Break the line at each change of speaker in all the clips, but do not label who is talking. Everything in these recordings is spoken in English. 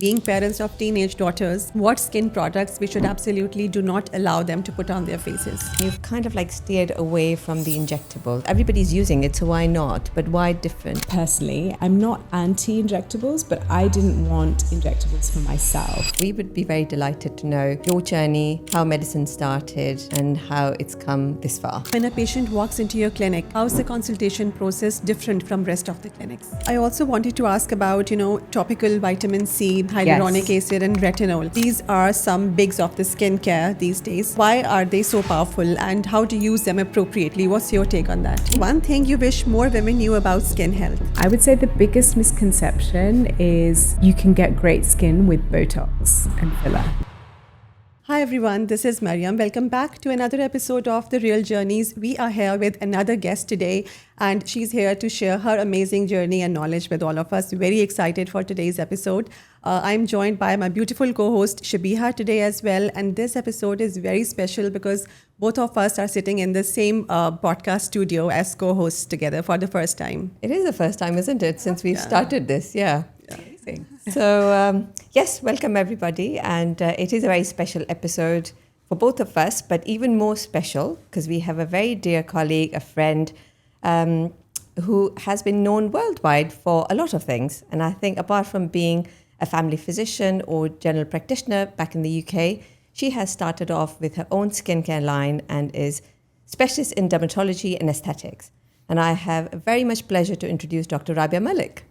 being parents of teenage daughters, what skin products we should absolutely do not allow them to put on their faces.
You've kind of like steered away from the injectables. Everybody's using it, so why not? But why different?
Personally, I'm not anti-injectables, but I didn't want injectables for myself.
We would be very delighted to know your journey, how medicine started, and how it's come this far.
When a patient walks into your clinic, how is the consultation process different from rest of the clinics? I also wanted to ask about, topical vitamin C, hyaluronic acid and retinol. These are some bigs of the skincare these days. Why are they so powerful and how to use them appropriately? What's your take on that? One thing you wish more women knew about skin health.
I would say the biggest misconception is you can get great skin with Botox and filler.
Hi everyone, this is Mariam. Welcome back to another episode of The Real Journeys. We are here with another guest today and she's here to share her amazing journey and knowledge with all of us. Very excited for today's episode. I'm joined by my beautiful co-host Shabiha today as well, and this episode is very special because both of us are sitting in the same podcast studio as co-hosts together for the first time.
It is the first time, isn't it, since we've started this? Yeah.
Amazing.
So, yes, welcome everybody. And it is a very special episode for both of us, but even more special because we have a very dear colleague, a friend, who has been known worldwide for a lot of things. And I think apart from being a family physician or general practitioner back in the UK, she has started off with her own skincare line and is specialist in dermatology and aesthetics. And I have a very much pleasure to introduce Dr. Rabia Malik.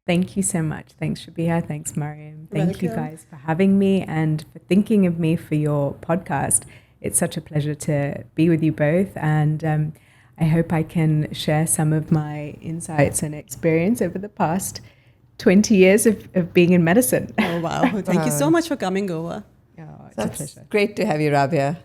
Thank you so much. Thanks, Shabiha. Thanks, Mariam. Thank you
Welcome.
guys for having me and for thinking of me for your podcast. It's such a pleasure to be with you both. And I hope I can share some of my insights and experience over the past 20 years of being in medicine.
Oh, wow. Thank you so much for coming over.
Oh, it's
That's
a pleasure.
great to have you, Rabia.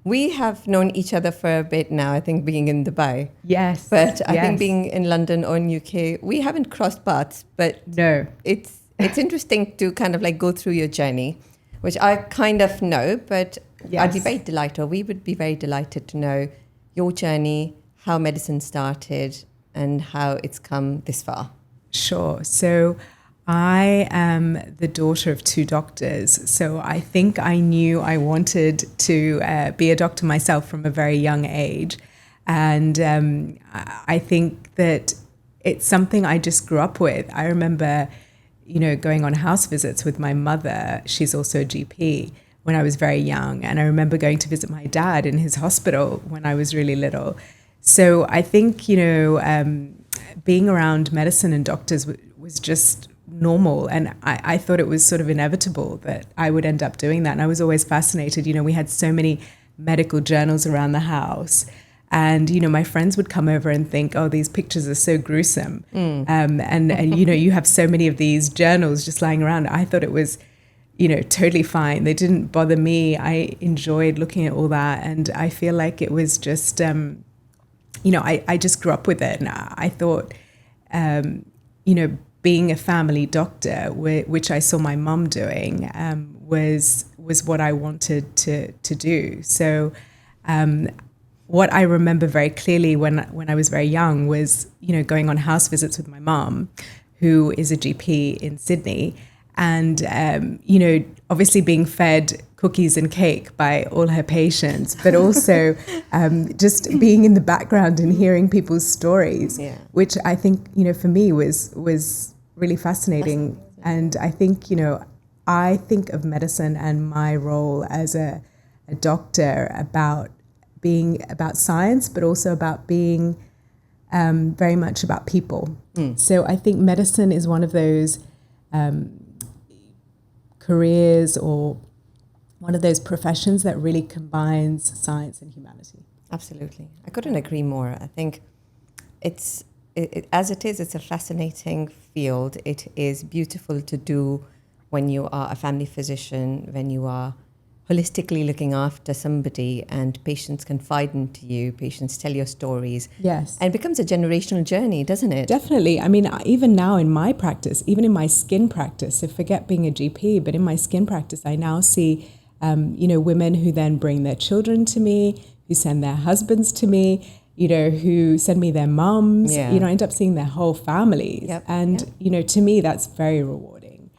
We have known each other for a bit now, I think being in Dubai.
Yes.
But I think
yes.
being in London or in UK, we haven't crossed paths, but
No.
it's interesting to kind of like go through your journey, which I kind of know, but I'd be
Yes.
very delighted, we would be very delighted to know your journey, how medicine started and how it's come this far.
Sure. So I am the daughter of two doctors. So I think I knew I wanted to be a doctor myself from a very young age. And I think that it's something I just grew up with. I remember, going on house visits with my mother. She's also a GP when I was very young. And I remember going to visit my dad in his hospital when I was really little. So I think, being around medicine and doctors was just normal. And I thought it was sort of inevitable that I would end up doing that. And I was always fascinated. We had so many medical journals around the house. And, my friends would come over and think, oh, these pictures are so gruesome. And you have so many of these journals just lying around. I thought it was, totally fine. They didn't bother me. I enjoyed looking at all that. And I feel like it was just, I just grew up with it. And I thought, being a family doctor, which I saw my mum doing, was what I wanted to do. So what I remember very clearly when I was very young was, going on house visits with my mum, who is a GP in Sydney, and, obviously being fed cookies and cake by all her patients, but also just being in the background and hearing people's stories, which I think, for me was really fascinating. And I think, I think of medicine and my role as a doctor about being about science, but also about being very much about people. So I think medicine is one of those careers or one of those professions that really combines science and humanity.
Absolutely. I couldn't agree more. I think it's a fascinating field. It is beautiful to do when you are a family physician, when you are holistically looking after somebody, and patients confide into you, patients tell your stories.
Yes.
And it becomes a generational journey, doesn't it?
Definitely. I mean, even now in my practice, even in my skin practice, so forget being a GP, but in my skin practice, I now see, women who then bring their children to me, who send their husbands to me, who send me their mums.
Yeah.
I end up seeing their whole families.
Yep.
And, to me, that's very rewarding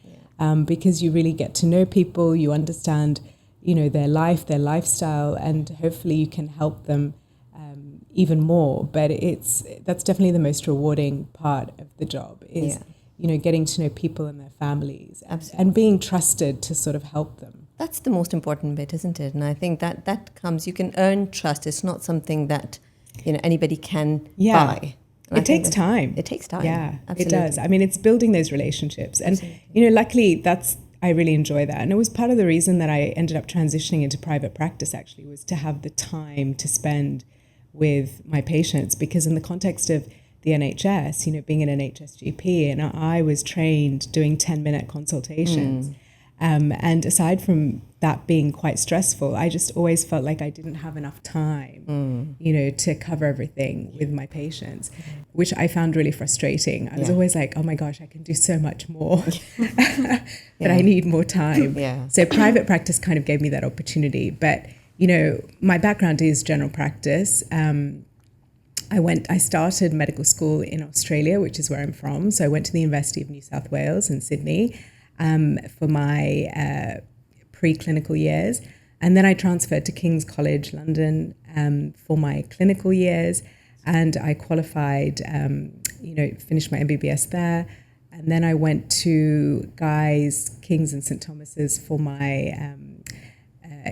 because you really get to know people, you understand, their life, their lifestyle, and hopefully you can help them even more. But that's definitely the most rewarding part of the job is, getting to know people and their families and being trusted to sort of help them.
That's the most important bit, isn't it? And I think that comes, you can earn trust. It's not something that, anybody can buy. And
it takes time.
It takes time.
Yeah,
absolutely.
It does. I mean, it's building those relationships. And, luckily I really enjoy that. And it was part of the reason that I ended up transitioning into private practice, actually, was to have the time to spend with my patients. Because in the context of the NHS, being an NHS GP, and I was trained doing 10-minute consultations. And aside from that being quite stressful, I just always felt like I didn't have enough time, to cover everything with my patients, which I found really frustrating. I was always like, oh my gosh, I can do so much more, but I need more time. So private practice kind of gave me that opportunity. But, my background is general practice. I started medical school in Australia, which is where I'm from. So I went to the University of New South Wales in Sydney for my preclinical years. And then I transferred to King's College London for my clinical years. And I qualified, finished my MBBS there. And then I went to Guy's, King's and St. Thomas's for my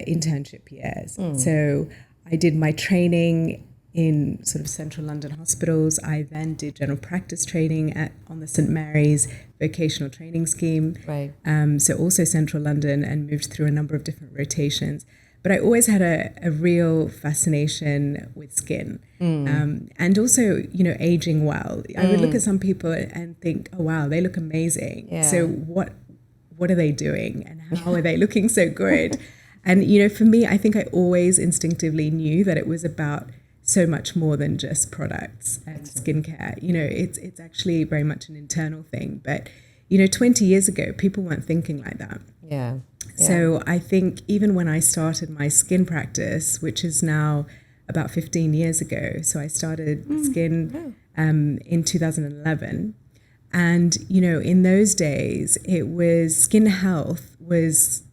internship years. So I did my training in sort of central London hospitals. I then did general practice training on the St. Mary's vocational training scheme.
Right.
So also central London, and moved through a number of different rotations. But I always had a real fascination with skin. And also, aging well. I would look at some people and think, oh, wow, they look amazing.
Yeah.
So what are they doing and how are they looking so good? And, for me, I think I always instinctively knew that it was about so much more than just products and skincare. It's actually very much an internal thing. But, 20 years ago, people weren't thinking like that.
Yeah.
So I think even when I started my skin practice, which is now about 15 years ago, so I started skin in 2011. And, in those days, skin health was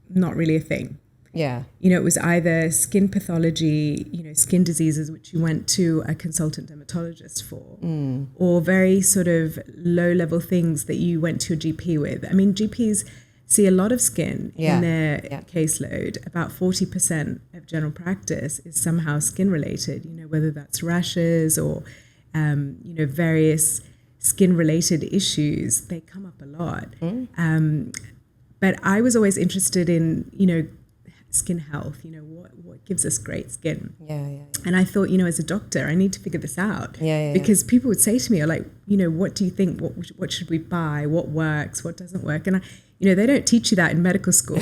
not really a thing.
Yeah.
It was either skin pathology, skin diseases, which you went to a consultant dermatologist for, or very sort of low-level things that you went to your GP with. I mean, GPs see a lot of skin in their caseload. About 40% of general practice is somehow skin-related, whether that's rashes or, various skin-related issues. They come up a lot. But I was always interested in, skin health, what gives us great skin. And I thought, as a doctor, I need to figure this out. Because people would say to me, like, what do you think? What should we buy? What works? What doesn't work? And they don't teach you that in medical school.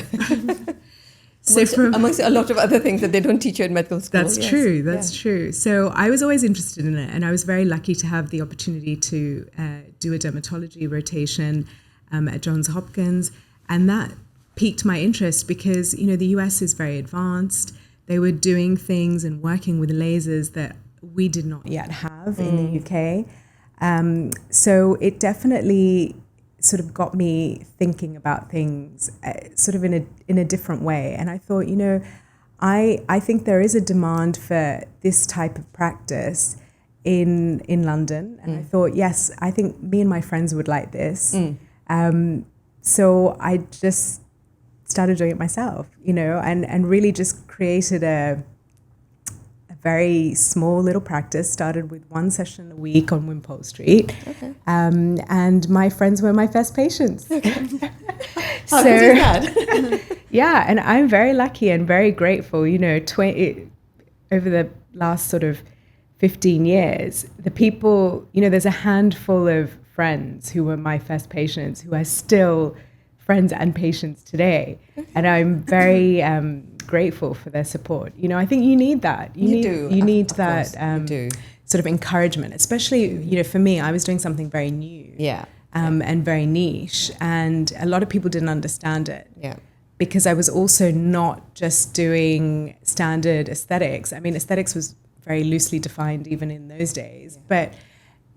So amongst a lot of other things that they don't teach you in medical school.
That's true. That's true. So I was always interested in it, and I was very lucky to have the opportunity to do a dermatology rotation at Johns Hopkins, and that piqued my interest because, the US is very advanced. They were doing things and working with lasers that we did not yet have in the UK. So it definitely sort of got me thinking about things sort of in a different way. And I thought, I think there is a demand for this type of practice in London. And I thought, yes, I think me and my friends would like this. So I just started doing it myself, and really just created a very small little practice, started with one session a week on Wimpole Street. And my friends were my first patients.
How good is that?
Yeah, and I'm very lucky and very grateful, over the last sort of 15 years, the people, there's a handful of friends who were my first patients who are still friends and patients today. And I'm very grateful for their support. You know, I think you need that. You need that sort of encouragement, especially, you know, for me, I was doing something very new and very niche, and a lot of people didn't understand it.
Yeah.
Because I was also not just doing standard aesthetics. I mean, aesthetics was very loosely defined even in those days. But,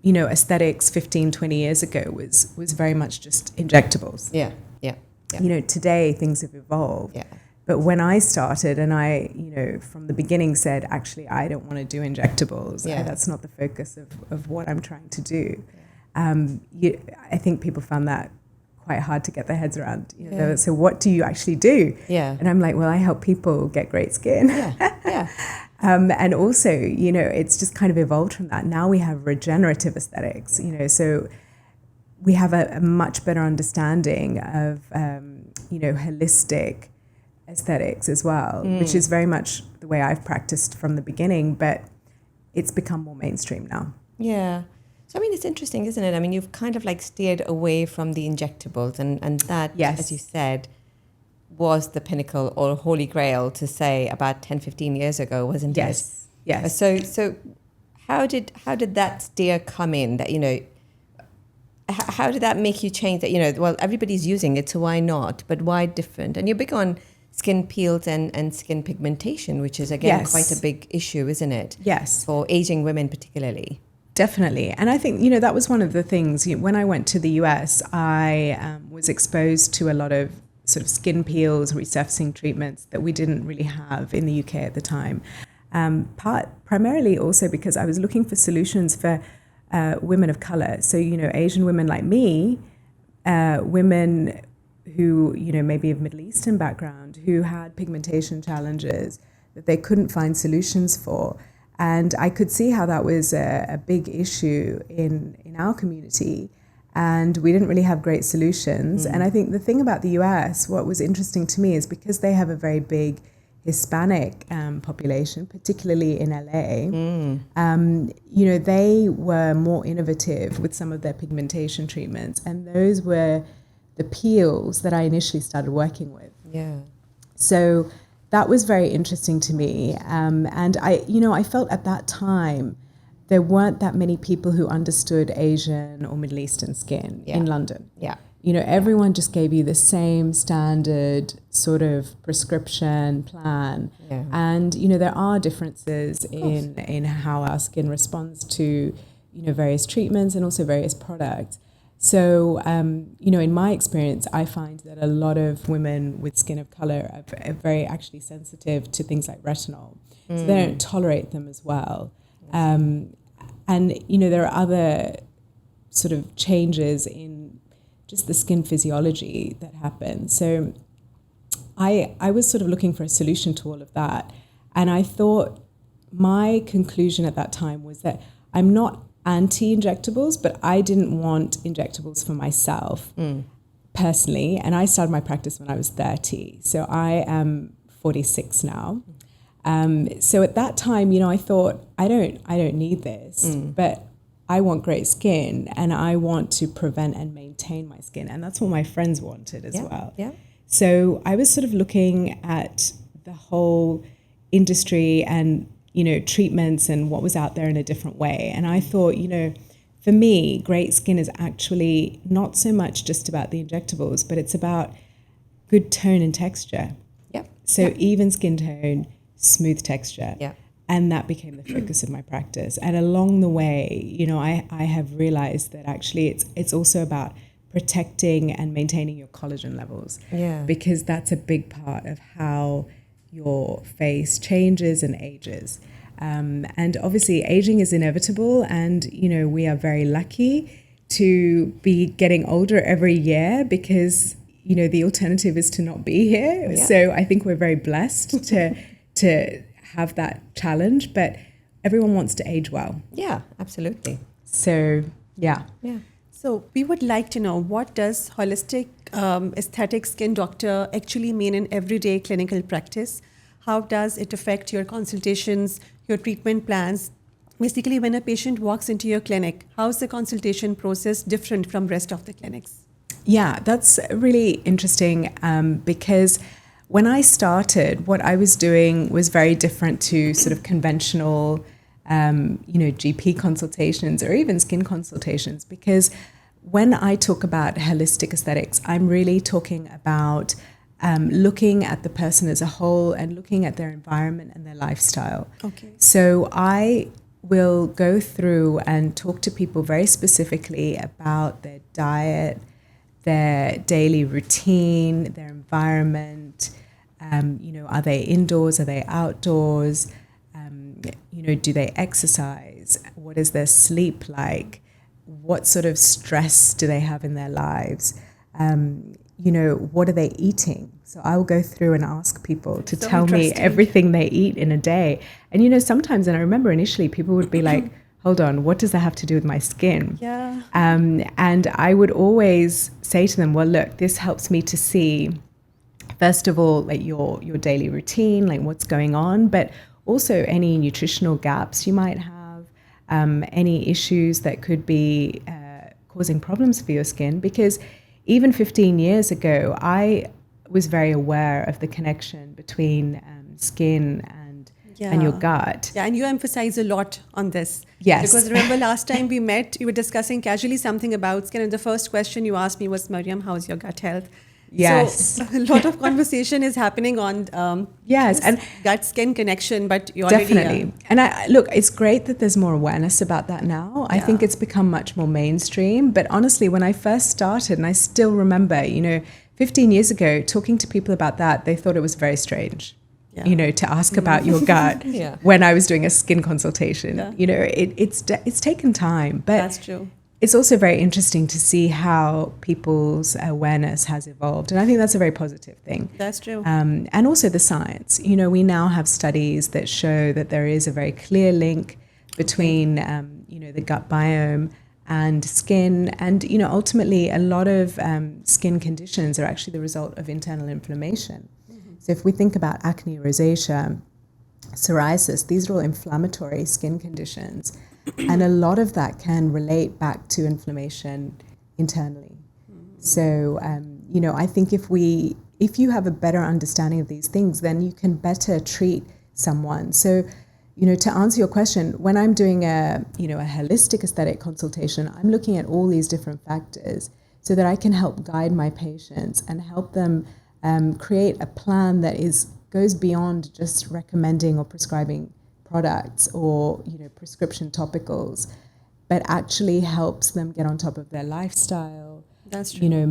you know, aesthetics 15, 20 years ago was very much just injectables.
Yeah.
You know, today things have evolved.
Yeah.
But when I started and I, you know, from the beginning said, actually, I don't want to do injectables. That's not the focus of what I'm trying to do. I think people found that quite hard to get their heads around. You know, so what do you actually do?
Yeah.
And I'm like, well, I help people get great skin. And also, you know, it's just kind of evolved from that. Now we have regenerative aesthetics, you know, so we have a much better understanding of, you know, holistic aesthetics as well, which is very much the way I've practiced from the beginning, but it's become more mainstream now.
Yeah. So, I mean, it's interesting, isn't it? I mean, you've kind of like steered away from the injectables and that, as you said, was the pinnacle or holy grail to say about 10, 15 years ago, wasn't it?
Yes.
So how did that steer come in that, you know, how did that make you change that, you know, well, everybody's using it, so why not? But why different? And you're big on skin peels and skin pigmentation, which is, again, quite a big issue, isn't it?
Yes.
For aging women particularly.
Definitely. And I think, you know, that was one of the things, you know, when I went to the US, I was exposed to a lot of sort of skin peels, resurfacing treatments that we didn't really have in the UK at the time. Primarily also because I was looking for solutions for women of color. So, you know, Asian women like me, women who, you know, maybe of Middle Eastern background, who had pigmentation challenges that they couldn't find solutions for. And I could see how that was a big issue in our community. And we didn't really have great solutions. And I think the thing about the US, what was interesting to me is because they have a very big Hispanic population, particularly in LA, you know, they were more innovative with some of their pigmentation treatments. And those were the peels that I initially started working with.
Yeah.
So that was very interesting to me. And I felt at that time, there weren't that many people who understood Asian or Middle Eastern skin in London.
Yeah.
You know, everyone just gave you the same standard sort of prescription plan.
Yeah.
And, you know, there are differences in how our skin responds to, you know, various treatments and also various products. So, you know, in my experience, I find that a lot of women with skin of color are very actually sensitive to things like retinol. So they don't tolerate them as well. And, you know, there are other sort of changes in just the skin physiology that happen. So I was sort of looking for a solution to all of that. And I thought my conclusion at that time was that I'm not anti-injectables, but I didn't want injectables for myself personally. And I started my practice when I was 30. So I am 46 now. So at that time, you know, I thought, I don't need this, but I want great skin and I want to prevent and maintain my skin. And that's what my friends wanted as well.
Yeah.
So I was sort of looking at the whole industry and, you know, treatments and what was out there in a different way. And I thought, you know, for me, great skin is actually not so much just about the injectables, but it's about good tone and texture.
Yep.
So even skin tone, smooth texture.
Yeah.
And that became the focus of my practice. And along the way, you know, I have realized that actually it's also about protecting and maintaining your collagen levels.
Yeah.
Because that's a big part of how your face changes and ages. And obviously aging is inevitable, and, you know, we are very lucky to be getting older every year because, you know, the alternative is to not be here.
Yeah.
So I think we're very blessed to have that challenge, but everyone wants to age well.
Yeah, absolutely.
So, yeah.
Yeah.
So we would like to know, what does holistic aesthetic skin doctor actually mean in everyday clinical practice? How does it affect your consultations, your treatment plans? Basically, when a patient walks into your clinic, how is the consultation process different from rest of the clinics?
Yeah, that's really interesting because when I started, what I was doing was very different to sort of conventional, GP consultations or even skin consultations. Because when I talk about holistic aesthetics, I'm really talking about looking at the person as a whole and looking at their environment and their lifestyle.
Okay.
So I will go through and talk to people very specifically about their diet, their daily routine, their environment. Are they indoors? Are they outdoors? Do they exercise? What is their sleep like? What sort of stress do they have in their lives? What are they eating? So I'll go through and ask people to tell me everything they eat in a day. And, sometimes, and I remember initially people would be like, hold on, what does that have to do with my skin?
Yeah.
And I would always say to them, well, look, this helps me to see, first of all, like your daily routine, like what's going on, but also any nutritional gaps you might have, any issues that could be causing problems for your skin. Because even 15 years ago, I was very aware of the connection between skin and your gut.
Yeah, and you emphasize a lot on this.
Yes.
Because remember last time we met, you were discussing casually something about skin, and the first question you asked me was, Mariam, how's your gut health?
Yes.
So a lot of conversation is happening on
yes, and
gut-skin connection, but you already...
Definitely. And look, it's great that there's more awareness about that now. I think it's become much more mainstream. But honestly, when I first started, and I still remember, 15 years ago, talking to people about that, they thought it was very strange. To ask about your gut when I was doing a skin consultation. It's taken time, but
that's true.
It's also very interesting to see how people's awareness has evolved, and I think that's a very positive thing.
That's true.
And also the science. We now have studies that show that there is a very clear link between the gut biome and skin, and ultimately a lot of skin conditions are actually the result of internal inflammation. So if we think about acne, rosacea, psoriasis, these are all inflammatory skin conditions. And a lot of that can relate back to inflammation internally. So, I think if you have a better understanding of these things, then you can better treat someone. So, to answer your question, when I'm doing a holistic aesthetic consultation, I'm looking at all these different factors so that I can help guide my patients and help them create a plan that goes beyond just recommending or prescribing products or prescription topicals, but actually helps them get on top of their lifestyle.
That's true.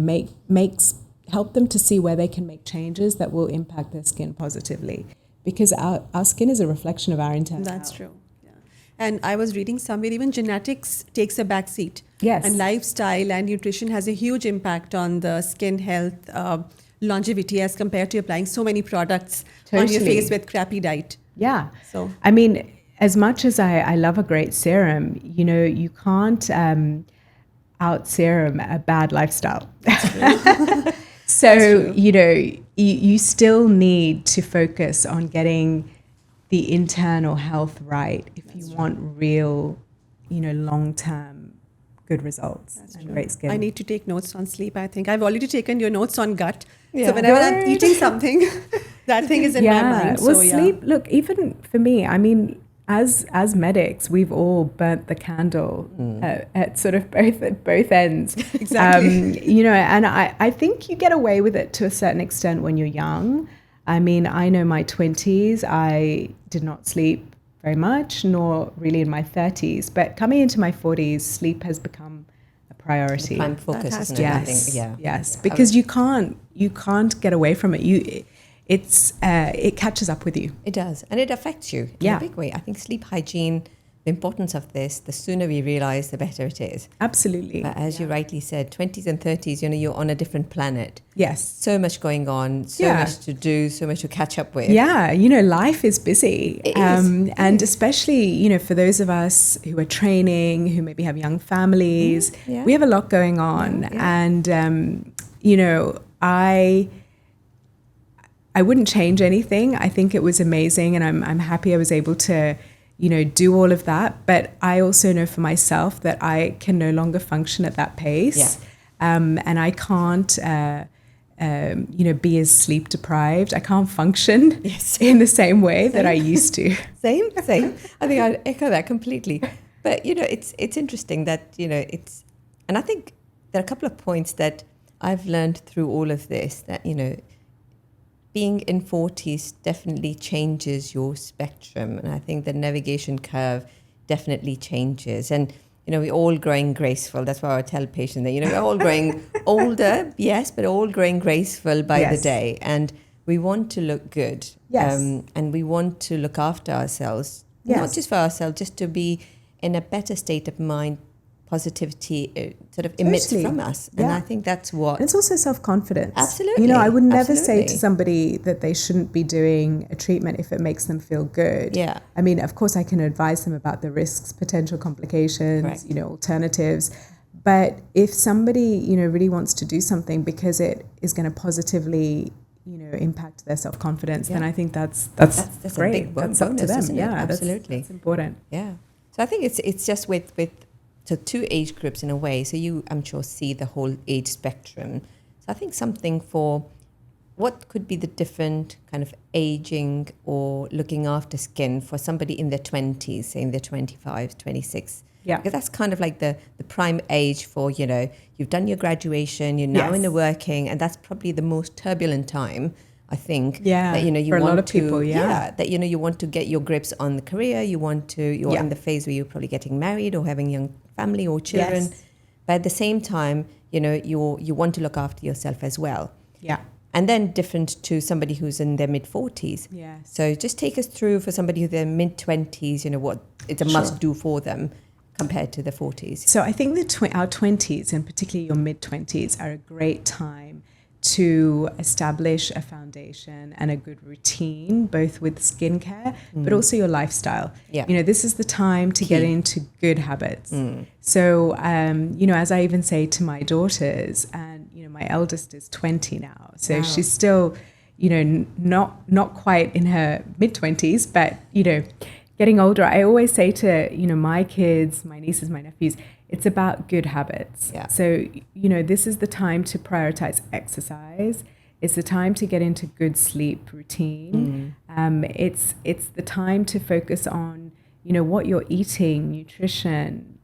Help them to see where they can make changes that will impact their skin positively, because our skin is a reflection of our internal
That's
health.
true. Yeah. And I was reading somewhere even genetics takes a back seat.
Yes.
And lifestyle and nutrition has a huge impact on the skin health, longevity, as compared to applying so many products on your face with crappy diet.
Yeah.
So,
I mean, as much as I love a great serum, you can't out serum a bad lifestyle. So, you still need to focus on getting the internal health right if you want real, long-term good results and great skin.
I need to take notes on sleep, I think. I've already taken your notes on gut.
Yeah.
So whenever I'm eating something, that thing is in my mind.
Well,
So,
sleep, look, even for me, I mean, as medics, we've all burnt the candle at sort of both ends.
Exactly.
And I think you get away with it to a certain extent when you're young. I mean, I know my 20s, I did not sleep very much, nor really in my 30s. But coming into my 40s, sleep has become a priority.
Prime focus, isn't it?
Yes,
I think,
yes, because you can't get away from it. It catches up with you.
It does, and it affects you in a big way. I think sleep hygiene, the importance of this, the sooner we realize, the better it is.
Absolutely.
But as you rightly said, 20s and 30s, you're on a different planet.
Yes.
So much going on, so much to do, so much to catch up with.
Yeah, life is busy.
It is.
And especially, for those of us who are training, who maybe have young families, we have a lot going on. And, I wouldn't change anything. I think it was amazing, and I'm happy I was able to, do all of that. But I also know for myself that I can no longer function at that pace. and I can't, be as sleep deprived. I can't function in the same way that I used to.
Same. I think I echo that completely. But, it's interesting that, and I think there are a couple of points that I've learned through all of this that, being in 40s definitely changes your spectrum. And I think the navigation curve definitely changes. And, we're all growing graceful. That's why I tell patients that, we're all growing older, yes, but all growing graceful by the day. And we want to look good.
Yes.
And we want to look after ourselves, not just for ourselves, just to be in a better state of mind. Positivity sort of emits from us. And I think that's what...
And it's also self-confidence.
Absolutely.
I would never say to somebody that they shouldn't be doing a treatment if it makes them feel good.
Yeah.
I mean, of course, I can advise them about the risks, potential complications, alternatives. But if somebody, really wants to do something because it is going to positively, impact their self-confidence, then I think that's great.
A big bonus,
up to them.
Isn't it?
Absolutely. That's important.
Yeah. So I think it's just with so two age groups in a way. So you, I'm sure, see the whole age spectrum. So I think something for what could be the different kind of aging or looking after skin for somebody in their 20s, say in their 25, 26.
Yeah.
Because that's kind of like the prime age for, you've done your graduation, you're now in the working, and that's probably the most turbulent time, I think.
Yeah,
that, you
for
want
a lot of
to,
people,
that, you want to get your grips on the career, you're in the phase where you're probably getting married or having young family or children.
Yes.
But at the same time, you want to look after yourself as well.
Yeah.
And then different to somebody who's in their mid-40s.
Yeah.
So just take us through for somebody who's in their mid-20s, what it's a must-do for them compared to the 40s.
So I think our 20s, and particularly your mid-20s, are a great time to establish a foundation and a good routine, both with skincare, but also your lifestyle.
Yeah.
This is the time to get into good habits. So, as I even say to my daughters, and, my eldest is 20 now, so she's still, not quite in her mid-20s, but, getting older. I always say to, my kids, my nieces, my nephews, it's about good habits.
Yeah.
So, this is the time to prioritize exercise. It's the time to get into good sleep routine. It's the time to focus on, what you're eating, nutrition,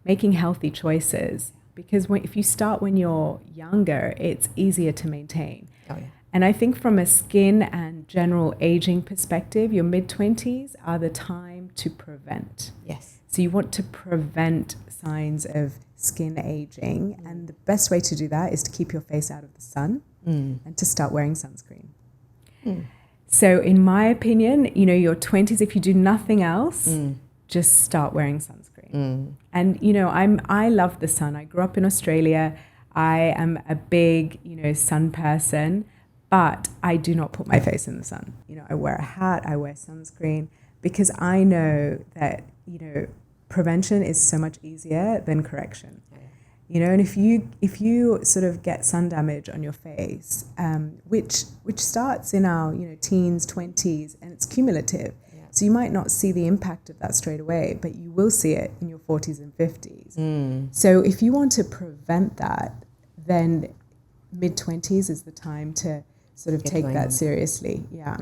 making healthy choices. Because if you start when you're younger, it's easier to maintain.
Oh, yeah.
And I think from a skin and general aging perspective, your mid-20s are the time to prevent.
Yes.
So you want to prevent signs of skin aging. And the best way to do that is to keep your face out of the sun and to start wearing sunscreen. So in my opinion, your 20s, if you do nothing else, just start wearing sunscreen. And, I love the sun. I grew up in Australia. I am a big, sun person, but I do not put my face in the sun. I wear a hat, I wear sunscreen, because I know that, prevention is so much easier than correction. And if you sort of get sun damage on your face, which starts in our teens, 20s, and it's cumulative. So you might not see the impact of that straight away, but you will see it in your 40s and 50s. So if you want to prevent that, then mid-20s is the time to sort of take that seriously. Yeah.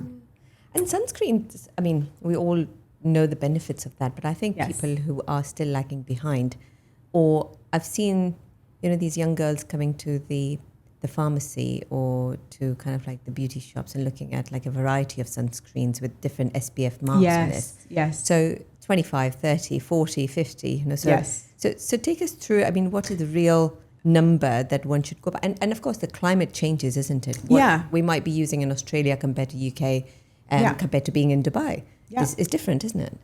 And sunscreen, I mean, we all know the benefits of that, but I think people who are still lagging behind, or I've seen, these young girls coming to the pharmacy or to kind of like the beauty shops and looking at like a variety of sunscreens with different SPF marks on it.
Yes.
So 25, 30, 40, 50, So take us through, I mean, what is the real number that one should go by? And of course the climate changes, isn't it? What we might be using in Australia compared to UK compared to being in Dubai is different, isn't it?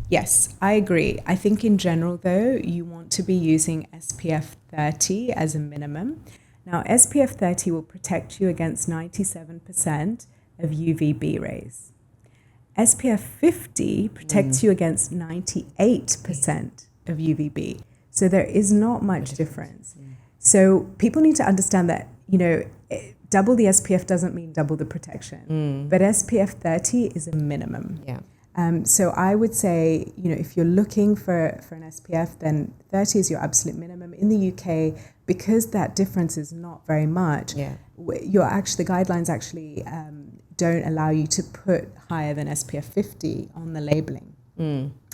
Yes, I agree. I think in general, though, you want to be using SPF 30 as a minimum. Now, SPF 30 will protect you against 97% of UVB rays. SPF 50 protects you against 98% of UVB. So there is not much difference. So people need to understand that, double the SPF doesn't mean double the protection. But SPF 30 is a minimum.
Yeah.
So I would say, if you're looking for an SPF, then 30 is your absolute minimum. In the UK, because that difference is not very much,
Yeah.
the guidelines actually don't allow you to put higher than SPF 50 on the labeling.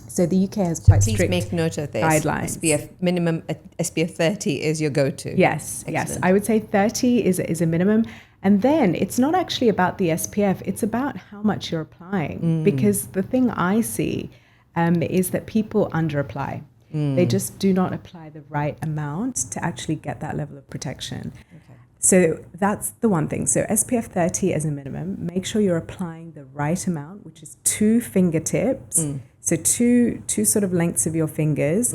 So the UK has quite
Please
strict
make note of this.
guidelines.
Minimum SPF 30 is your go-to.
Yes,
Excellent.
I would say 30 is a minimum. And then it's not actually about the SPF, it's about how much you're applying. Because the thing I see is that people under-apply. They just do not apply the right amount to actually get that level of protection.
Okay.
So that's the one thing. So SPF 30 as a minimum, make sure you're applying the right amount, which is 2 fingertips. So two sort of lengths of your fingers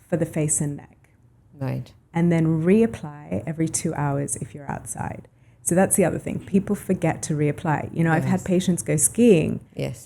for the face and neck.
Right.
And then reapply every 2 hours if you're outside. So that's the other thing. People forget to reapply. I've had patients go skiing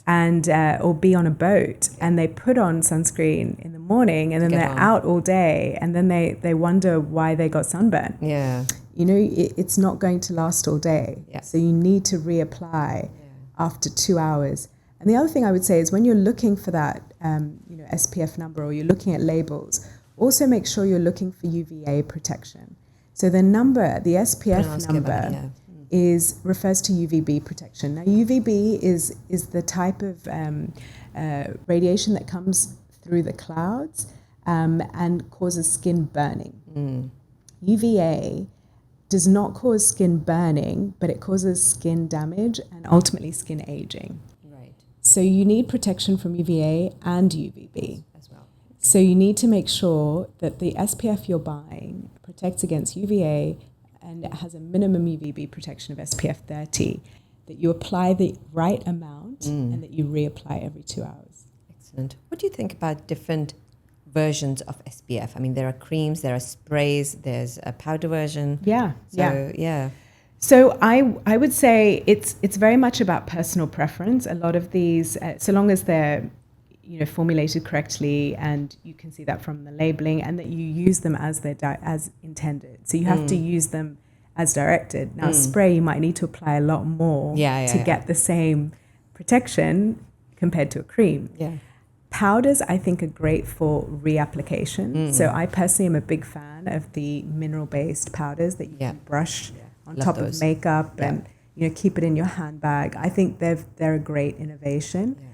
and or be on a boat and they put on sunscreen in the morning and then they're out all day and then they wonder why they got sunburn.
Yeah.
It's not going to last all day.
Yeah.
So you need to reapply after 2 hours. And the other thing I would say is when you're looking for that SPF number or you're looking at labels, also make sure you're looking for UVA protection. So the SPF number refers to UVB protection. Now UVB is the type of radiation that comes through the clouds and causes skin burning. UVA does not cause skin burning, but it causes skin damage and ultimately skin aging.
Right.
So you need protection from UVA and UVB.
As well.
So you need to make sure that the SPF you're buying protects against UVA and it has a minimum UVB protection of SPF 30, that you apply the right amount and that you reapply every 2 hours.
Excellent. What do you think about different versions of SPF? I mean, there are creams, there are sprays, there's a powder version.
Yeah.
So
I would say it's very much about personal preference. A lot of these, so long as they're formulated correctly, and you can see that from the labeling, and that you use them as as intended. So you have to use them as directed. Now, spray you might need to apply a lot more to get the same protection compared to a cream.
Yeah.
Powders, I think, are great for reapplication. So I personally am a big fan of the mineral-based powders that you can brush on top of makeup and keep it in your handbag. I think they're a great innovation. Yeah.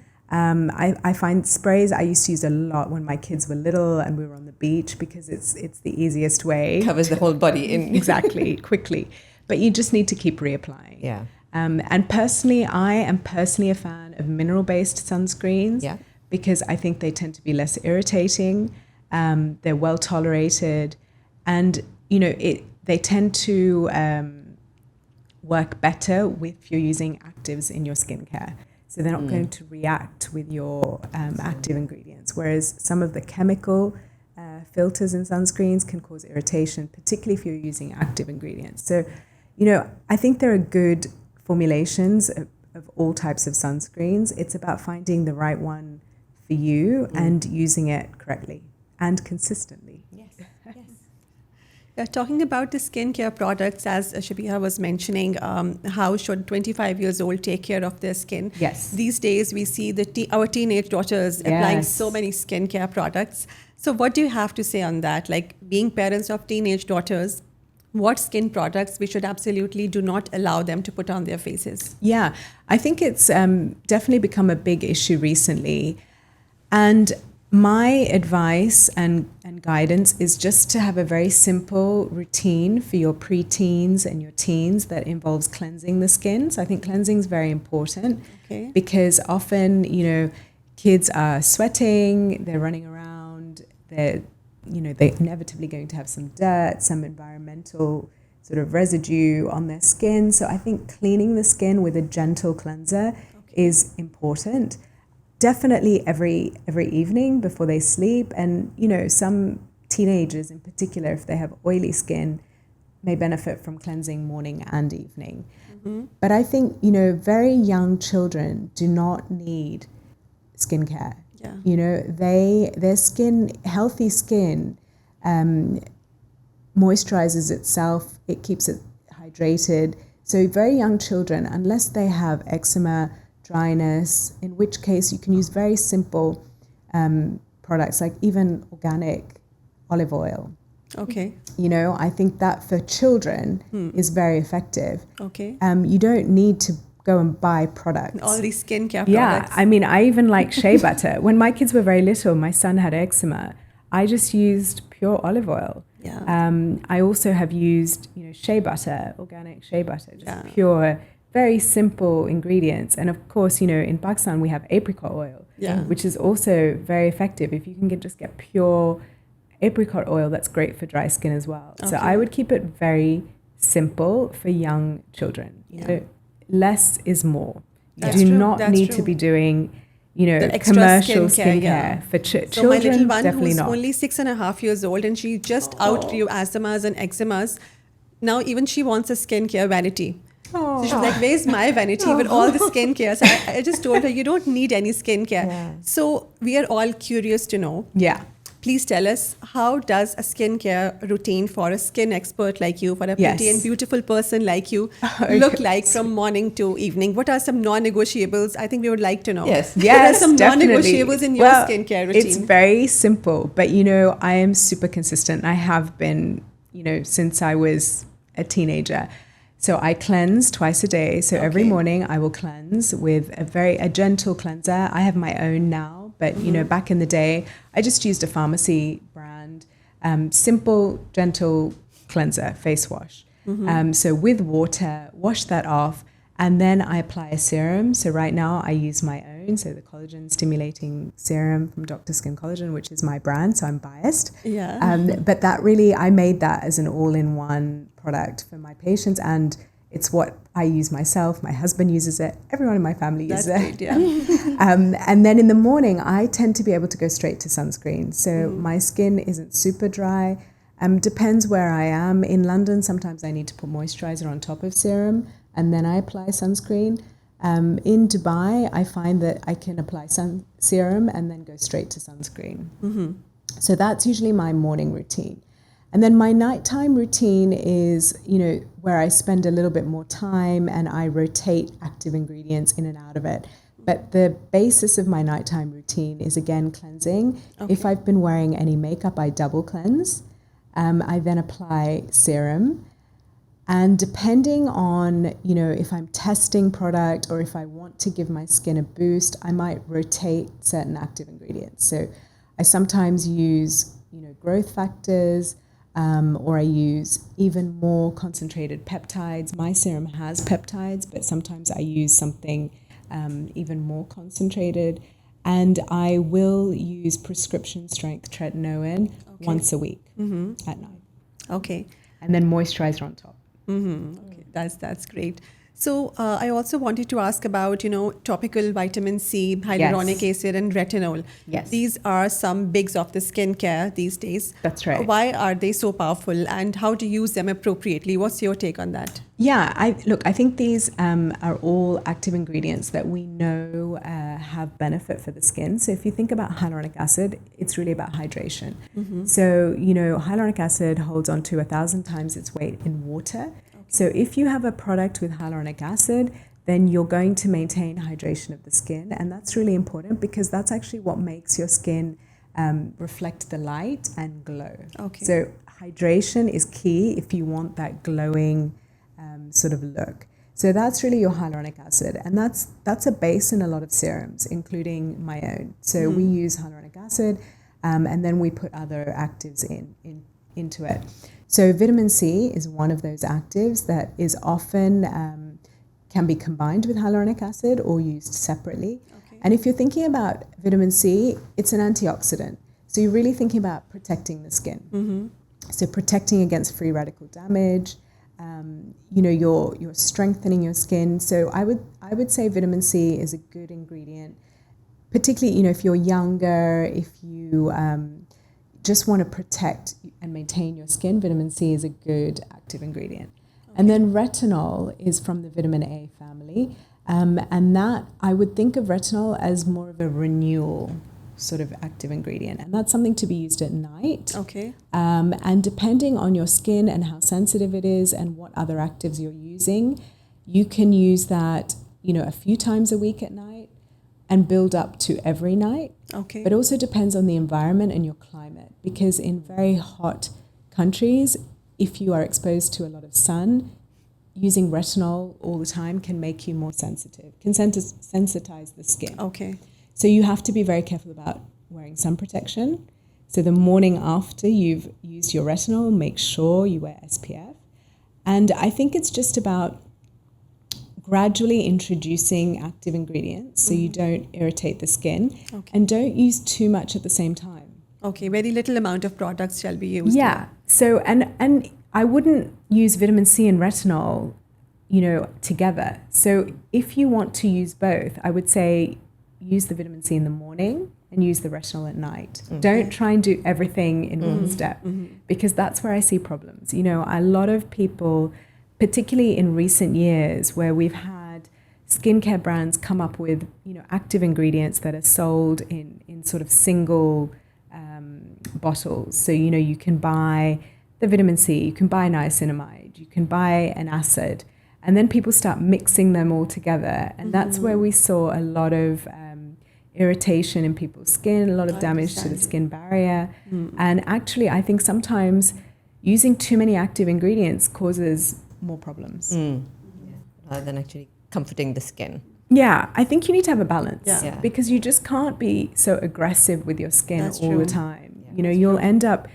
I find sprays I used to use a lot when my kids were little and we were on the beach because it's the easiest way.
Covers the whole body in.
Exactly, quickly. But you just need to keep reapplying.
Yeah.
And personally, I am a fan of mineral-based sunscreens.
Yeah.
Because I think they tend to be less irritating, they're well tolerated, and they tend to work better if you're using actives in your skincare. So they're not going to react with your active ingredients, whereas some of the chemical filters in sunscreens can cause irritation, particularly if you're using active ingredients. So, I think there are good formulations of all types of sunscreens. It's about finding the right one for you and using it correctly and consistently.
Yes.
Talking about the skincare products, as Shabia was mentioning, how should 25 years old take care of their skin?
Yes.
These days we see our teenage daughters applying so many skincare products. So what do you have to say on that? Like, being parents of teenage daughters, what skin products we should absolutely do not allow them to put on their faces?
Yeah, I think it's definitely become a big issue recently. And my advice and guidance is just to have a very simple routine for your preteens and your teens that involves cleansing the skin. So I think cleansing is very important because often, kids are sweating, they're running around, they're inevitably going to have some dirt, some environmental sort of residue on their skin. So I think cleaning the skin with a gentle cleanser is important. Definitely every evening before they sleep. And, some teenagers in particular, if they have oily skin, may benefit from cleansing morning and evening. Mm-hmm. But I think, very young children do not need skincare. Yeah. Their skin, healthy skin, moisturizes itself. It keeps it hydrated. So very young children, unless they have eczema, dryness, in which case you can use very simple products like even organic olive oil.
Okay.
You know, I think that for children is very effective.
Okay.
You don't need to go and buy products.
All these skincare
Yeah,
products.
I mean, I even like shea butter. When my kids were very little, my son had eczema. I just used pure olive oil.
Yeah.
I also have used, you know, shea butter, organic shea butter, just
Yeah.
pure, very simple ingredients. And of course, you know, in Pakistan we have apricot oil,
Yeah.
which is also very effective. If you can just get pure apricot oil, that's great for dry skin as well. So
Okay.
I would keep it very simple for young children. You know, less is more. You
That's
do
true,
not
that's
need
true.
to be doing, you know,
The extra
commercial
skincare,
skincare
yeah.
for
So my
children.
little one,
Definitely
who's
not.
only 6.5 years old, and she just outgrew asthmas and eczemas. Now even she wants a skincare vanity. So she's like, "Where's my vanity with all the skincare?" So I just told her, "You don't need any skincare."
Yeah.
So we are all curious to know.
Yeah.
Please tell us, how does a skincare routine for a skin expert like you, for a pretty
Yes.
and beautiful person like you, look like from morning to evening? What are some non-negotiables? I think we would like to know.
Yes.
What are some
definitely.
non-negotiables in your skincare routine?
It's very simple, but you know, I am super consistent. I have been, you know, since I was a teenager. So I cleanse twice a day. So every
Okay.
morning I will cleanse with a gentle cleanser. I have my own now, but you know, back in the day, I just used a pharmacy brand, simple, gentle cleanser, face wash. So with water, wash that off, and then I apply a serum. So right now I use my own, so the collagen stimulating serum from Dr. Skin Collagen, which is my brand, so I'm biased.
Yeah.
But that really, I made that as an all-in-one product for my patients, and it's what I use myself. My husband uses it. Everyone in my family
That's
uses
great,
it.
yeah.
And then in the morning, I tend to be able to go straight to sunscreen. So my skin isn't super dry. Depends where I am. In London, sometimes I need to put moisturizer on top of serum, and then I apply sunscreen. In Dubai, I find that I can apply serum and then go straight to sunscreen. So that's usually my morning routine. And then my nighttime routine is, you know, where I spend a little bit more time and I rotate active ingredients in and out of it. But the basis of my nighttime routine is, again, cleansing.
Okay.
If I've been wearing any makeup, I double cleanse. I then apply serum. And depending on, you know, if I'm testing product or if I want to give my skin a boost, I might rotate certain active ingredients. So I sometimes use, you know, growth factors, or I use even more concentrated peptides. My serum has peptides, but sometimes I use something even more concentrated. And I will use prescription strength tretinoin once a week at night.
Okay.
And then moisturizer on top.
Okay, that's great. So I also wanted to ask about, you know, topical vitamin C, hyaluronic acid, and retinol.
Yes.
These are some bigs of the skincare these days.
That's right.
Why are they so powerful, and how to use them appropriately? What's your take on that?
Yeah, I think these are all active ingredients that we know have benefit for the skin. So if you think about hyaluronic acid, it's really about hydration. So, you know, hyaluronic acid holds on to 1,000 times its weight in water. So if you have a product with hyaluronic acid, then you're going to maintain hydration of the skin. And that's really important because that's actually what makes your skin reflect the light and glow.
Okay.
So hydration is key if you want that glowing sort of look. So that's really your hyaluronic acid. And that's a base in a lot of serums, including my own. So we use hyaluronic acid and then we put other actives into it. So vitamin C is one of those actives that is often can be combined with hyaluronic acid or used separately.
Okay.
And if you're thinking about vitamin C, it's an antioxidant. So you're really thinking about protecting the skin. So protecting against free radical damage. You know, you're strengthening your skin. So I would say vitamin C is a good ingredient, particularly, you know, if you're younger, if you just want to protect and maintain your skin, vitamin C is a good active ingredient. Okay. And then retinol is from the vitamin A family. And that, I would think of retinol as more of a renewal sort of active ingredient. And that's something to be used at night.
Okay.
And depending on your skin and how sensitive it is and what other actives you're using, you can use that, a few times a week at night and build up to every night.
Okay.
But it also depends on the environment and your climate, because in very hot countries, if you are exposed to a lot of sun, using retinol all the time can make you more sensitive, can sensitize the skin.
Okay.
So you have to be very careful about wearing sun protection. So the morning after you've used your retinol, make sure you wear SPF. And I think it's just about gradually introducing active ingredients so you don't irritate the skin, and don't use too much at the same time.
Okay, very little amount of products shall be used.
Yeah. So, and I wouldn't use vitamin C and retinol, together. So if you want to use both, I would say use the vitamin C in the morning and use the retinol at night. Don't try and do everything in one step, because that's where I see problems. A lot of people, particularly in recent years, where we've had skincare brands come up with, active ingredients that are sold in sort of single bottles. So, you can buy the vitamin C, you can buy niacinamide, you can buy an acid, and then people start mixing them all together. And that's where we saw a lot of irritation in people's skin, a lot of damage to the skin barrier. And actually, I think sometimes using too many active ingredients causes more problems.
Rather than actually comforting the skin.
Yeah, I think you need to have a balance.
Yeah.
Because you just can't be so aggressive with your skin
That's
all
true.
the time. You'll end up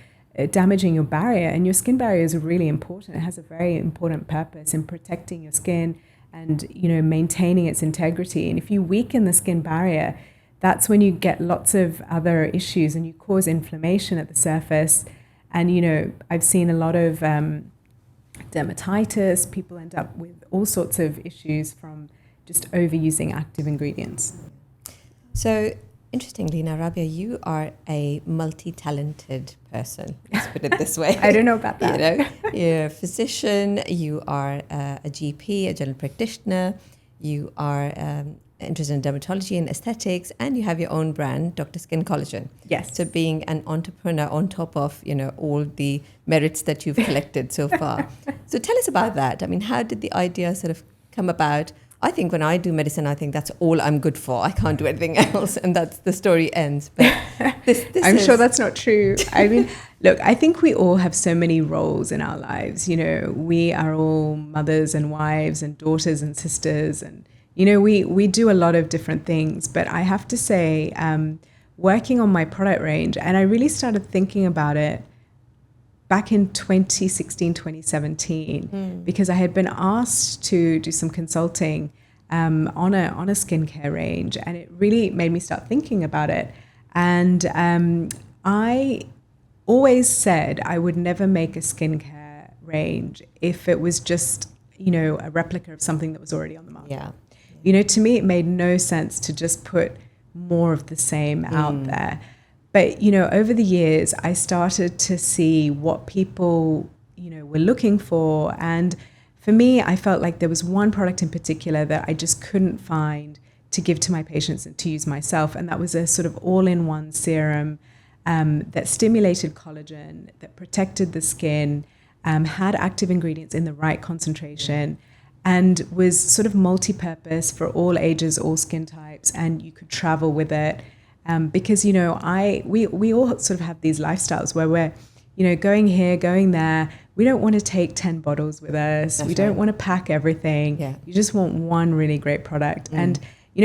damaging your barrier, and your skin barrier is really important. It has a very important purpose in protecting your skin and, maintaining its integrity. And if you weaken the skin barrier, that's when you get lots of other issues and you cause inflammation at the surface. And, I've seen a lot of dermatitis. People end up with all sorts of issues from just overusing active ingredients.
So, interestingly, now, Rabia, you are a multi-talented person. Let's put it this way.
I don't know about that.
You're a physician, you are a GP, a general practitioner, you are interested in dermatology and aesthetics, and you have your own brand, Dr. Skin Collagen.
Yes.
So being an entrepreneur on top of, all the merits that you've collected so far. So tell us about that. I mean, how did the idea sort of come about? I think when I do medicine, I think that's all I'm good for. I can't do anything else, and that's the story ends. But this
I'm sure that's not true. I mean, look, I think we all have so many roles in our lives. We are all mothers and wives and daughters and sisters, and we do a lot of different things. But I have to say, working on my product range, and I really started thinking about it back in 2016, 2017, because I had been asked to do some consulting on a skincare range, and it really made me start thinking about it. And I always said I would never make a skincare range if it was just, a replica of something that was already on the market.
Yeah.
To me, it made no sense to just put more of the same out there. But, over the years, I started to see what people, were looking for. And for me, I felt like there was one product in particular that I just couldn't find to give to my patients and to use myself. And that was a sort of all-in-one serum that stimulated collagen, that protected the skin, had active ingredients in the right concentration, and was sort of multi-purpose for all ages, all skin types, and you could travel with it. Because, we all sort of have these lifestyles where we're, going here, going there. We don't want to take 10 bottles with us.
That's
we don't
right.
want to pack everything.
Yeah.
You just want one really great product. And,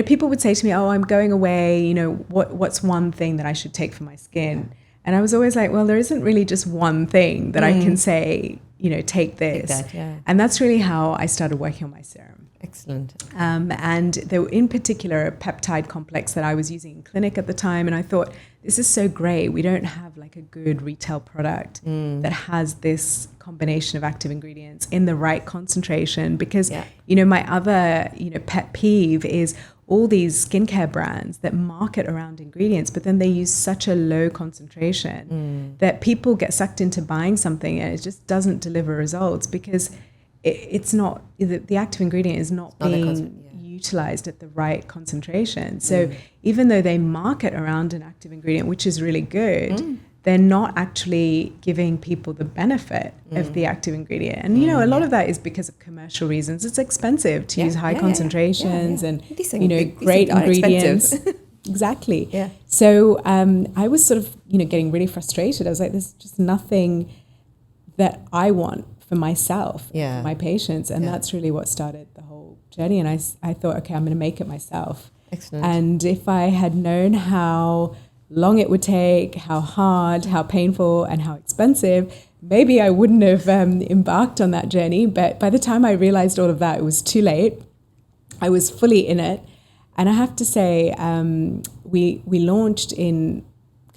people would say to me, oh, I'm going away. What's one thing that I should take for my skin? And I was always like, well, there isn't really just one thing that I can say, take this.
Take that, yeah.
And that's really how I started working on my serum.
Excellent.
And there were in particular a peptide complex that I was using in clinic at the time. And I thought, this is so great. We don't have like a good retail product that has this combination of active ingredients in the right concentration. Because, my other, pet peeve is all these skincare brands that market around ingredients, but then they use such a low concentration that people get sucked into buying something and it just doesn't deliver results because it's not, the active ingredient is not being utilized at the right concentration. So even though they market around an active ingredient, which is really good, they're not actually giving people the benefit of the active ingredient. And, you know, a lot of that is because of commercial reasons. It's expensive to use high concentrations and, you know, great ingredients. Exactly.
Yeah.
So I was sort of, you know, getting really frustrated. I was like, there's just nothing that I want for myself, for my patients. And that's really what started the whole journey. And I thought, okay, I'm going to make it myself.
Excellent.
And if I had known how long it would take, how hard, how painful, and how expensive, maybe I wouldn't have embarked on that journey. But by the time I realized all of that, it was too late. I was fully in it. And I have to say, we launched in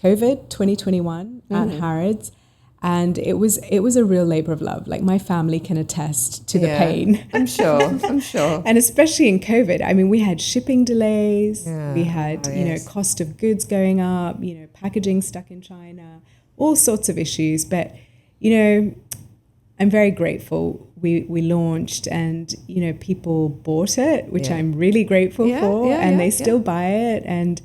COVID 2021 at Harrods. And it was a real labor of love. Like, my family can attest to the pain.
I'm sure.
And especially in COVID, I mean, we had shipping delays. We had, you know, cost of goods going up, you know, packaging stuck in China, all sorts of issues. But, you know, I'm very grateful. We launched and, you know, people bought it, which I'm really grateful for. And they still buy it. And,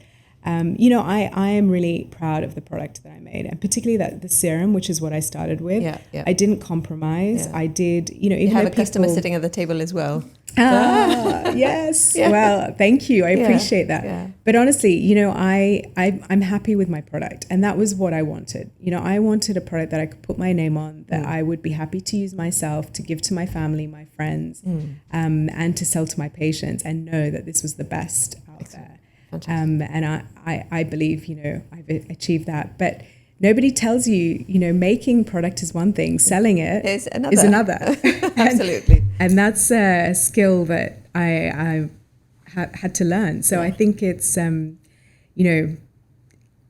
you know, I am really proud of the product that I made, and particularly the serum, which is what I started with. I didn't compromise. I did, you know, even
you have
though
a customer sitting at the table as well.
Yes. Well, thank you. I appreciate that. But honestly, you know, I'm happy with my product, and that was what I wanted. You know, I wanted a product that I could put my name on, that I would be happy to use myself, to give to my family, my friends, and to sell to my patients, and know that this was the best out there. And I believe, you know, I've achieved that. But nobody tells you, you know, making product is one thing, selling it is another.
Absolutely.
And that's a skill that I had to learn. So I think it's, you know,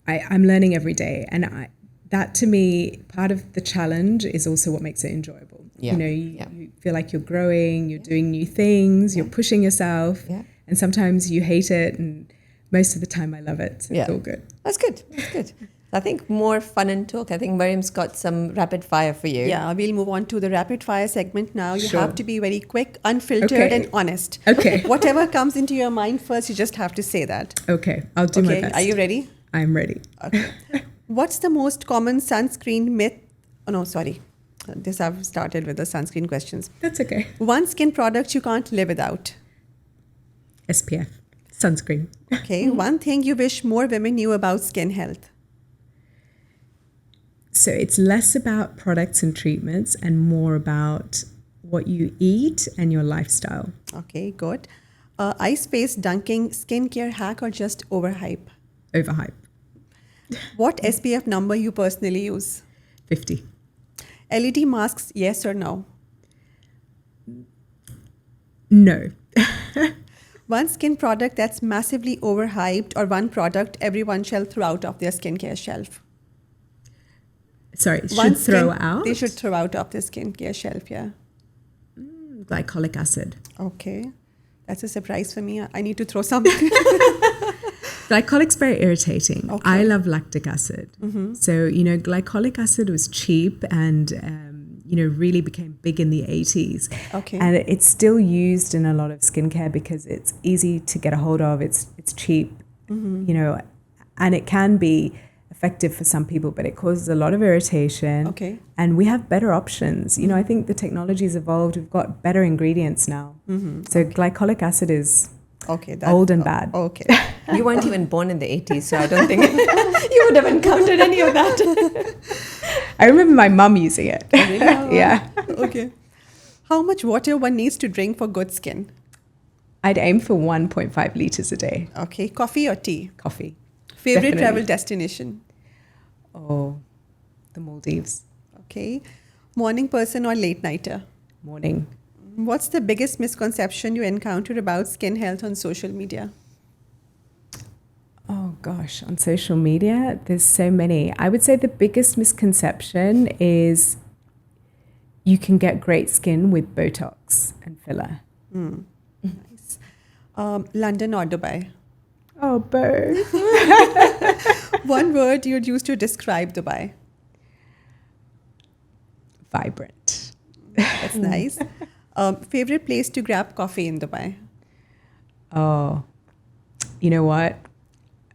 I'm learning every day. And that to me, part of the challenge is also what makes it enjoyable. You know, you feel like you're growing, you're doing new things, you're pushing yourself. And sometimes you hate it, and most of the time I love it. So it's all good.
That's good. I think more fun and talk. I think Mariam's got some rapid fire for you.
Yeah, we'll move on to the rapid fire segment now. You have to be very quick, unfiltered, and honest.
Okay.
Whatever comes into your mind first, you just have to say that.
Okay, I'll do my best.
Are you ready?
I'm ready.
Okay. What's the most common sunscreen myth? Oh, no, sorry. This I've started with the sunscreen questions.
That's okay.
One skin product you can't live without.
SPF, sunscreen.
Okay. One thing you wish more women knew about skin health.
So it's less about products and treatments and more about what you eat and your lifestyle.
Okay, good. Ice-based dunking skincare hack or just overhype?
Overhype.
What SPF number you personally use?
50.
LED masks, yes or no?
No.
One skin product that's massively overhyped, or one product everyone shall throw out of their skincare shelf?
Sorry,
One
should throw
skin-
out?
They should throw out of their skincare shelf, yeah.
Glycolic acid.
Okay. That's a surprise for me. I need to throw something.
Glycolic's very irritating.
Okay.
I love lactic acid. So, you know, glycolic acid was cheap and, you know, really became big in the 80s.
Okay.
And it's still used in a lot of skincare because it's easy to get a hold of. It's cheap, you know, and it can be effective for some people, but it causes a lot of irritation.
Okay.
And we have better options. You know, I think the technology's evolved. We've got better ingredients now. So glycolic acid is old and bad.
Okay.
You weren't even born in the 80s, so I don't think you would have encountered any of that.
I remember my mum using it.
Really?
Yeah.
Okay. How much water one needs to drink for good skin?
I'd aim for 1.5 liters a day.
Okay. Coffee or tea?
Coffee.
Favorite
Definitely.
travel destination?
Oh, the Maldives.
Okay. Morning person or late nighter?
Morning.
What's the biggest misconception you encounter about skin health on social media?
Oh gosh, on social media, there's so many. I would say the biggest misconception is you can get great skin with Botox and filler.
Nice. London or Dubai?
Oh, both.
One word you'd use to describe Dubai.
Vibrant.
That's nice. Favorite place to grab coffee in Dubai?
Oh, you know what?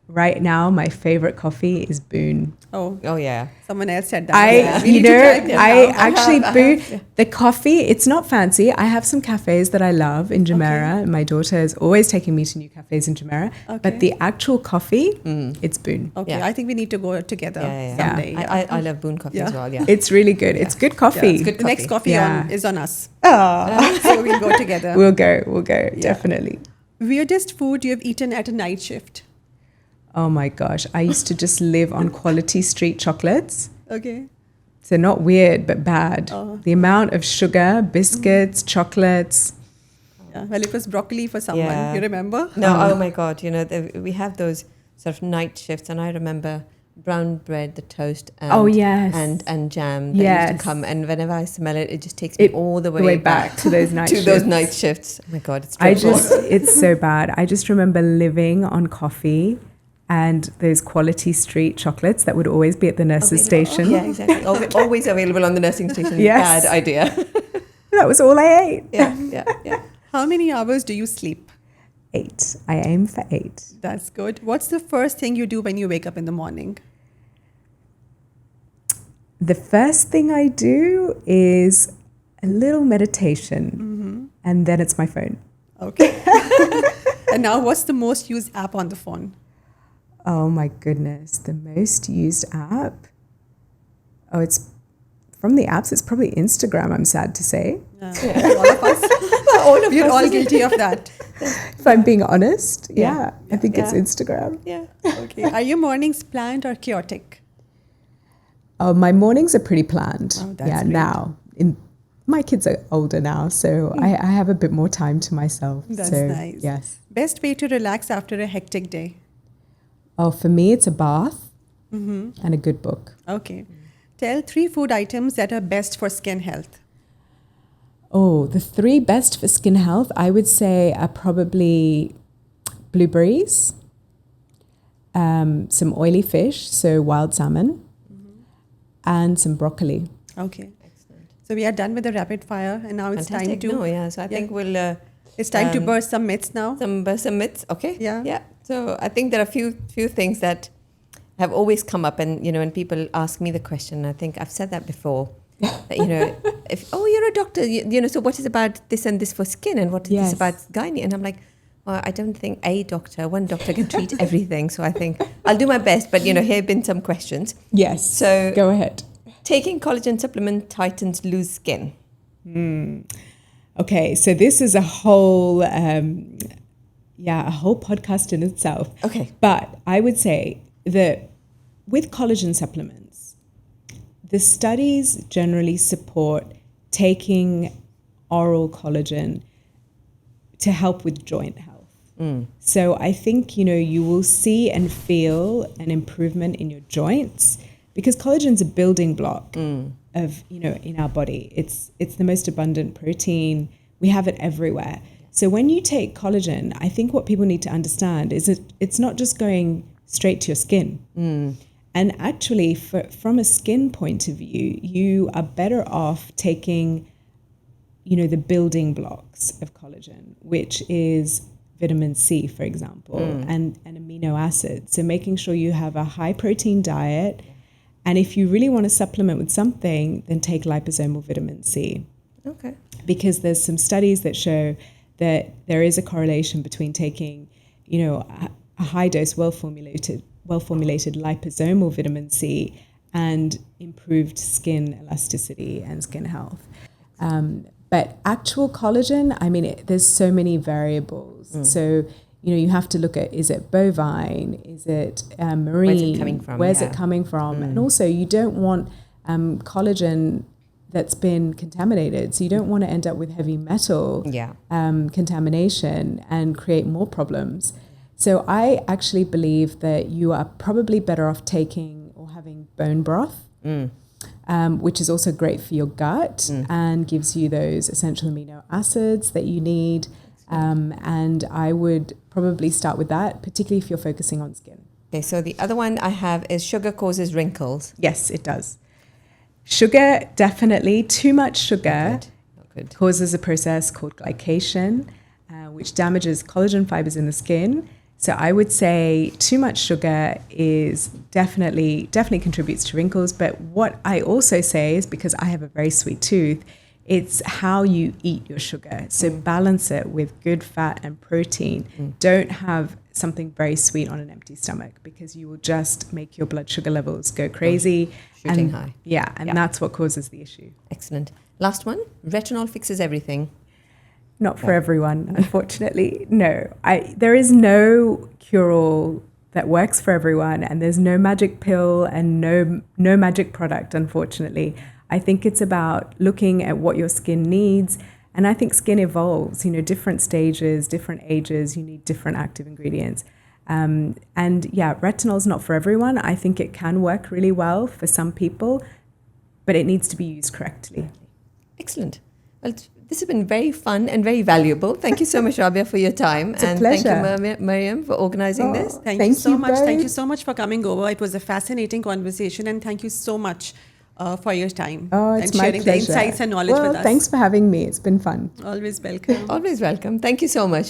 right now, my favorite coffee is Boon.
Oh,
Oh yeah.
someone else said that. We
You
need to
know,
try them
I
now.
actually Boon, the coffee, it's not fancy. I have some cafes that I love in Jumeirah. My daughter is always taking me to new cafes in Jumeirah.
Okay.
But the actual coffee, it's Boon.
Okay,
Yeah.
I think we need to go together
Yeah.
someday. Yeah.
I love Boon coffee
Yeah.
as well. Yeah.
It's really good. It's good coffee.
Yeah,
It's good
the next coffee
Yeah.
is on us.
Oh.
So we'll go together.
We'll go, definitely.
Weirdest food you have eaten at a night shift?
Oh my gosh. I used to just live on quality street chocolates.
Okay.
So not weird, but bad.
Oh.
The amount of sugar, biscuits, chocolates.
Yeah. Well, it was broccoli for someone.
Yeah.
You remember?
No, oh my God, we have those sort of night shifts, and I remember brown bread, the toast, and,
Oh, yes.
and jam that used
Yes.
to come, and whenever I smell it, it just takes me all the way
back to those night
to
shifts.
those night shifts. Oh my God, it's
I
dreadful.
just, it's so bad. I just remember living on coffee and those quality street chocolates that would always be at the nurse's station.
Yeah, exactly. Always available on the nursing station.
Yes.
Bad idea.
That was all I ate.
Yeah.
How many hours do you sleep?
8. I aim for 8.
That's good. What's the first thing you do when you wake up in the morning?
The first thing I do is a little meditation, and then it's my phone.
Okay. And now, what's the most used app on the phone?
Oh my goodness, the most used app. Oh, it's from the apps, it's probably Instagram, I'm sad to say.
All of us. We're all guilty of that.
If I'm being honest,
Yeah.
I think it's
Yeah.
Instagram.
Yeah.
Okay. Are your mornings planned or chaotic?
Oh, my mornings are pretty planned.
Oh, that's great.
Now. My kids are older now, so I have a bit more time to myself.
That's
so,
nice.
Yes.
Best way to relax after a hectic day?
Oh, for me, it's a bath and a good book.
Okay. Tell 3 food items that are best for skin health.
Oh, the 3 best for skin health, I would say, are probably blueberries, some oily fish, so wild salmon, and some broccoli.
Okay. Excellent. So we are done with the rapid fire, and now it's
Fantastic.
time to.
No, yeah. So I think we'll
It's time to burst some myths now.
some myths. Okay.
Yeah.
Yeah. So I think there are a few things that have always come up, and when people ask me the question, I think I've said that before. That, if you're a doctor, so what is about this and this for skin, and what is this about gynae? And I'm like, well, I don't think one doctor can treat everything. So I think I'll do my best. But here have been some questions.
Yes.
So
go ahead.
Taking collagen supplement tightens loose skin.
Okay, so this is a whole, a whole podcast in itself.
Okay.
But I would say that with collagen supplements, the studies generally support taking oral collagen to help with joint health. So I think, you will see and feel an improvement in your joints because collagen's a building block of, in our body. It's the most abundant protein. We have it everywhere. So when you take collagen, I think what people need to understand is that it's not just going straight to your skin. And actually, from a skin point of view, you are better off taking, the building blocks of collagen, which is vitamin C, for example, and amino acids. So making sure you have a high protein diet. And if you really want to supplement with something, then take liposomal vitamin C.
Okay.
Because there's some studies that show that there is a correlation between taking, a high dose, well-formulated liposomal vitamin C and improved skin elasticity and skin health. But actual collagen, there's so many variables. So, you have to look at, is it bovine? Is it marine?
Where's it coming from?
Where's it coming from? And also, you don't want collagen that's been contaminated. So you don't want to end up with heavy metal contamination and create more problems. So I actually believe that you are probably better off taking or having bone broth, which is also great for your gut and gives you those essential amino acids that you need. And I would probably start with that, particularly if you're focusing on skin.
Okay, so the other one I have is sugar causes wrinkles.
Yes, it does. Sugar, definitely. Too much sugar
Not good.
causes a process called glycation, which damages collagen fibers in the skin. So I would say too much sugar is definitely contributes to wrinkles. But what I also say is, because I have a very sweet tooth, it's how you eat your sugar. So balance it with good fat and protein. Don't have something very sweet on an empty stomach, because you will just make your blood sugar levels go crazy.
Shooting high.
Yeah, and that's what causes the issue.
Excellent. Last one, retinol fixes everything.
Not for everyone, unfortunately. No, there is no cure-all that works for everyone, and there's no magic pill and no magic product, unfortunately. I think it's about looking at what your skin needs, and I think skin evolves. Different stages, different ages, you need different active ingredients. And yeah, retinol's not for everyone. I think it can work really well for some people, but it needs to be used correctly.
Excellent. Well, this has been very fun and very valuable. Thank you so much, Rabia, for your time.
It's a pleasure.
Thank you, Mariam, for organizing this.
Thank you so much.
both.
Thank you so much for coming over. It was a fascinating conversation, and thank you so much for your time
Oh, it's
and
my
sharing
pleasure.
the insights and knowledge
Well,
with us.
thanks for having me. It's been fun.
Always welcome.
Always welcome. Thank you so much.